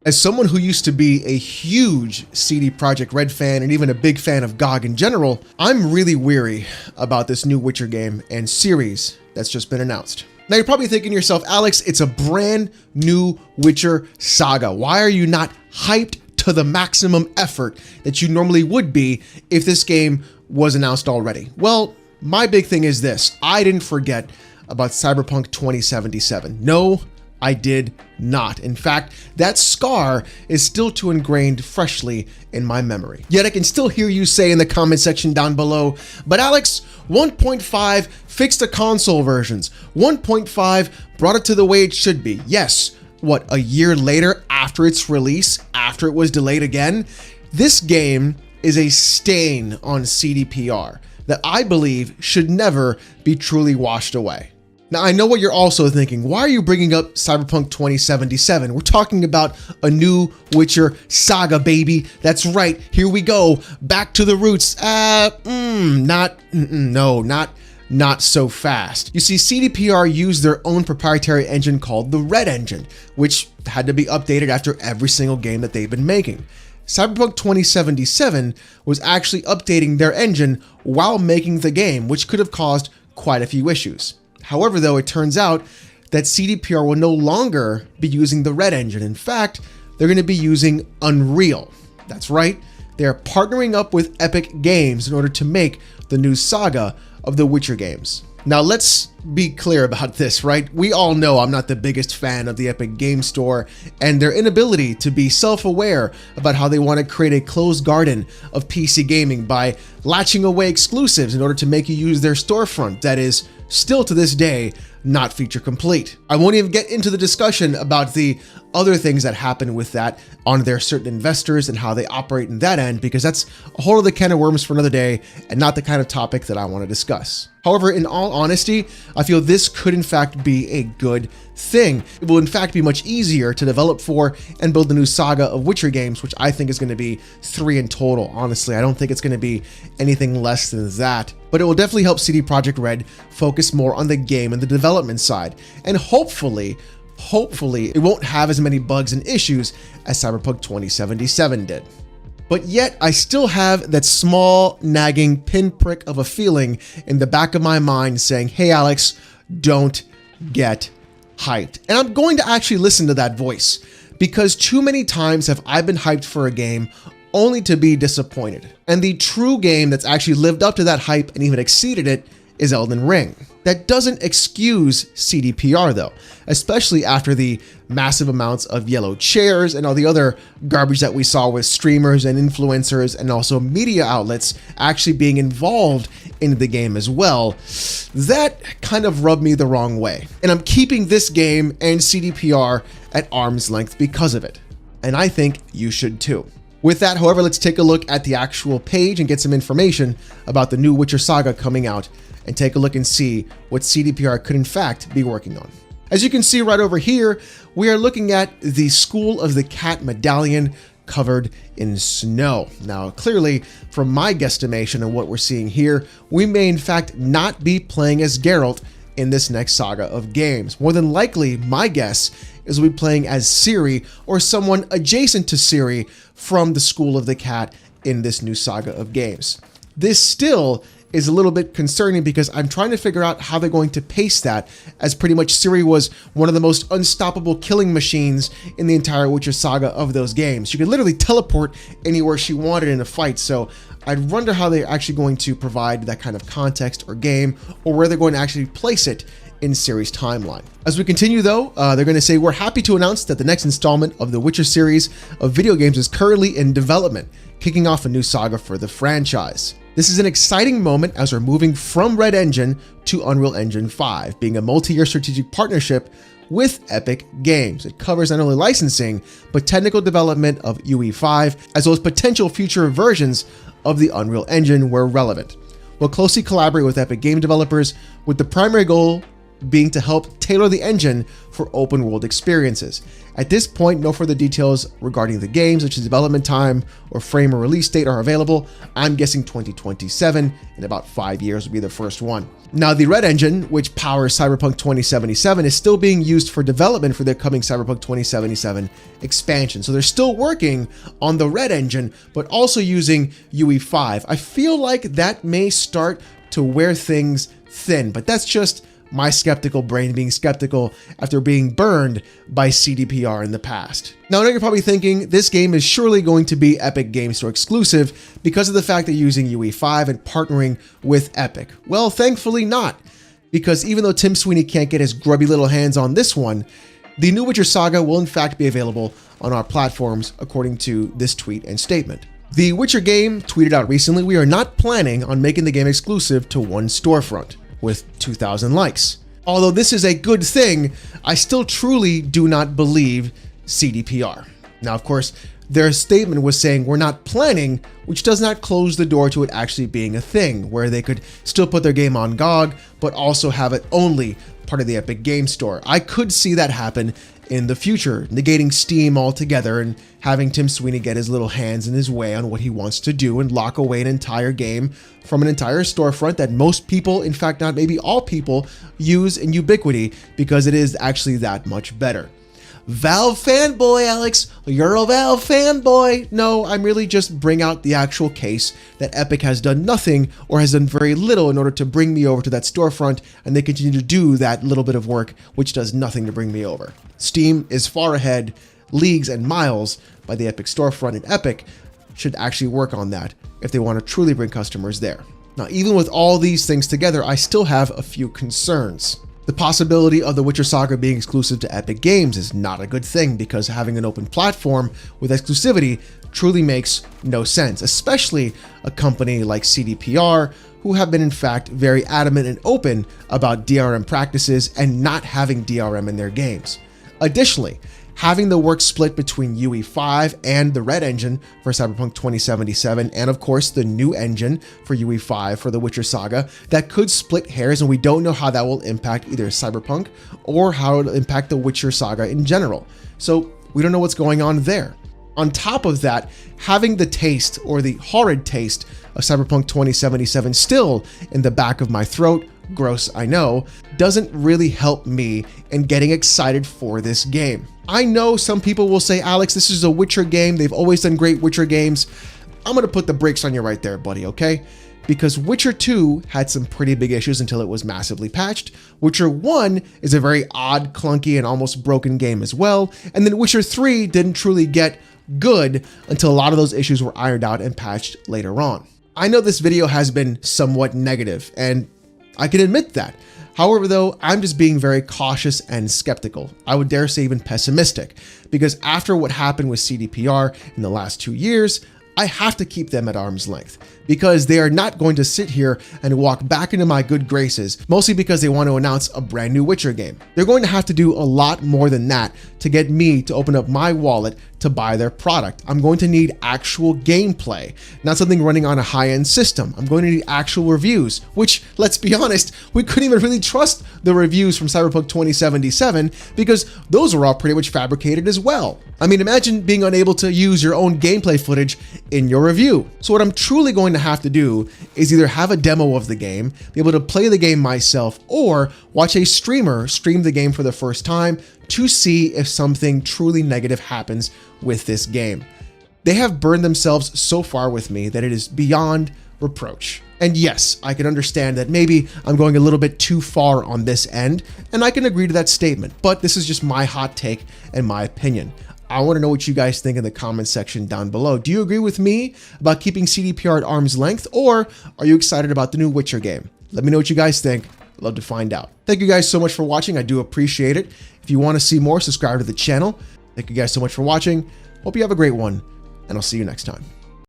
As someone who used to be a huge CD Projekt Red fan and even a big fan of GOG in general, I'm really weary about this new Witcher game and series that's just been announced. Now you're probably thinking to yourself, Alex, it's a brand new Witcher saga. Why are you not hyped to the maximum effort that you normally would be if this game was announced already? Well, my big thing is this. I didn't forget about Cyberpunk 2077. No, I did not. In fact, that scar is still too ingrained freshly in my memory. Yet I can still hear you say in the comment section down below, but Alex, 1.5 fixed the console versions. 1.5 brought it to the way it should be. Yes, what, a year later after its release, after it was delayed again? This game is a stain on CDPR that I believe should never be truly washed away. Now, I know what you're also thinking. Why are you bringing up Cyberpunk 2077? We're talking about a new Witcher saga, baby. That's right. Here we go. Back to the roots. Not so fast. You see, CDPR used their own proprietary engine called the Red Engine, which had to be updated after every single game that they've been making. Cyberpunk 2077 was actually updating their engine while making the game, which could have caused quite a few issues. However, though, it turns out that CDPR will no longer be using the Red Engine. In fact, they're going to be using Unreal. That's right. They are partnering up with Epic Games in order to make the new saga of the Witcher games. Now, let's be clear about this, right? We all know I'm not the biggest fan of the Epic Game Store and their inability to be self-aware about how they want to create a closed garden of PC gaming by latching away exclusives in order to make you use their storefront that is still to this day not feature complete. I won't even get into the discussion about the other things that happen with that on their certain investors and how they operate in that end, because that's a whole other can of worms for another day and not the kind of topic that I want to discuss. However, in all honesty, I feel this could in fact be a good thing. It will in fact be much easier to develop for and build the new saga of Witcher games, which I think is going to be 3 in total. Honestly, I don't think it's going to be anything less than that. But it will definitely help CD Projekt Red focus more on the game and the development side. And hopefully, it won't have as many bugs and issues as Cyberpunk 2077 did. But yet, I still have that small, nagging pinprick of a feeling in the back of my mind saying, hey Alex, don't get hyped. And I'm going to actually listen to that voice, because too many times have I been hyped for a game only to be disappointed. And the true game that's actually lived up to that hype and even exceeded it is Elden Ring. That doesn't excuse CDPR though, especially after the massive amounts of yellow chairs and all the other garbage that we saw with streamers and influencers and also media outlets actually being involved in the game as well. That kind of rubbed me the wrong way. And I'm keeping this game and CDPR at arm's length because of it. And I think you should too. With that, however, let's take a look at the actual page and get some information about the new Witcher saga coming out and take a look and see what CDPR could in fact be working on. As you can see right over here, we are looking at the School of the Cat medallion covered in snow. Now, clearly, from my guesstimation and what we're seeing here, we may in fact not be playing as Geralt in this next saga of games. More than likely, my guess is we'll be playing as Ciri or someone adjacent to Ciri from the School of the Cat in this new saga of games. This still is a little bit concerning because I'm trying to figure out how they're going to pace that, as pretty much Ciri was one of the most unstoppable killing machines in the entire Witcher saga of those games. She could literally teleport anywhere she wanted in a fight, so I'd wonder how they're actually going to provide that kind of context or game, or where they're going to actually place it in Ciri's timeline. As we continue though, they're going to say, we're happy to announce that the next installment of the Witcher series of video games is currently in development, kicking off a new saga for the franchise. This is an exciting moment as we're moving from Red Engine to Unreal Engine 5, being a multi-year strategic partnership with Epic Games. It covers not only licensing, but technical development of UE5, as well as potential future versions of the Unreal Engine where relevant. We'll closely collaborate with Epic game developers with the primary goal being to help tailor the engine for open world experiences. At this point, no further details regarding the game, such as development time or frame or release date, are available. I'm guessing 2027, in about 5 years will be the first one. Now, the Red engine, which powers Cyberpunk 2077, is still being used for development for their coming Cyberpunk 2077 expansion. So they're still working on the Red engine, but also using UE5. I feel like that may start to wear things thin, but that's just my skeptical brain being skeptical after being burned by CDPR in the past. Now, I know you're probably thinking this game is surely going to be Epic Game Store exclusive because of the fact they're using UE5 and partnering with Epic. Well, thankfully not, because even though Tim Sweeney can't get his grubby little hands on this one, the new Witcher Saga will in fact be available on our platforms, according to this tweet and statement. The Witcher game tweeted out recently, "We are not planning on making the game exclusive to one storefront," with 2,000 likes. Although this is a good thing, I still truly do not believe CDPR. Now, of course, their statement was saying we're not planning, which does not close the door to it actually being a thing, where they could still put their game on GOG, but also have it only part of the Epic Game Store. I could see that happen in the future, negating Steam altogether and having Tim Sweeney get his little hands in his way on what he wants to do and lock away an entire game from an entire storefront that most people, in fact not maybe all people, use in Ubiquity because it is actually that much better. Valve fanboy, Alex, you're a Valve fanboy. No, I'm really just bring out the actual case that Epic has done nothing or has done very little in order to bring me over to that storefront, and they continue to do that little bit of work, which does nothing to bring me over. Steam is far ahead, leagues and miles, by the Epic storefront, and Epic should actually work on that if they want to truly bring customers there. Now, even with all these things together, I still have a few concerns. The possibility of the Witcher Saga being exclusive to Epic Games is not a good thing, because having an open platform with exclusivity truly makes no sense, especially a company like CDPR, who have been in fact very adamant and open about DRM practices and not having DRM in their games. Additionally, having the work split between UE5 and the Red engine for Cyberpunk 2077, and of course the new engine for UE5 for the Witcher Saga, that could split hairs, and we don't know how that will impact either Cyberpunk or how it'll impact the Witcher Saga in general. So we don't know what's going on there. On top of that, having the taste, or the horrid taste, of Cyberpunk 2077 still in the back of my throat, gross I know, doesn't really help me in getting excited for this game. I know some people will say, Alex, this is a Witcher game. They've always done great Witcher games. I'm going to put the brakes on you right there, buddy, okay? Because Witcher 2 had some pretty big issues until it was massively patched. Witcher 1 is a very odd, clunky, and almost broken game as well. And then Witcher 3 didn't truly get good until a lot of those issues were ironed out and patched later on. I know this video has been somewhat negative, and I can admit that. However, though, I'm just being very cautious and skeptical. I would dare say even pessimistic, because after what happened with CDPR in the last 2 years, I have to keep them at arm's length, because they are not going to sit here and walk back into my good graces, mostly because they want to announce a brand new Witcher game. They're going to have to do a lot more than that to get me to open up my wallet to buy their product. I'm going to need actual gameplay, not something running on a high-end system. I'm going to need actual reviews, which, let's be honest, we couldn't even really trust the reviews from Cyberpunk 2077 because those were all pretty much fabricated as well. I mean, imagine being unable to use your own gameplay footage in your review. So what I'm truly going to have to do is either have a demo of the game, be able to play the game myself, or watch a streamer stream the game for the first time to see if something truly negative happens with this game. They have burned themselves so far with me that it is beyond reproach. And yes, I can understand that maybe I'm going a little bit too far on this end, and I can agree to that statement, but this is just my hot take and my opinion. I want to know what you guys think in the comment section down below. Do you agree with me about keeping CDPR at arm's length, or are you excited about the new Witcher game? Let me know what you guys think. I'd love to find out. Thank you guys so much for watching. I do appreciate it. If you want to see more, subscribe to the channel. Thank you guys so much for watching. Hope you have a great one, and I'll see you next time.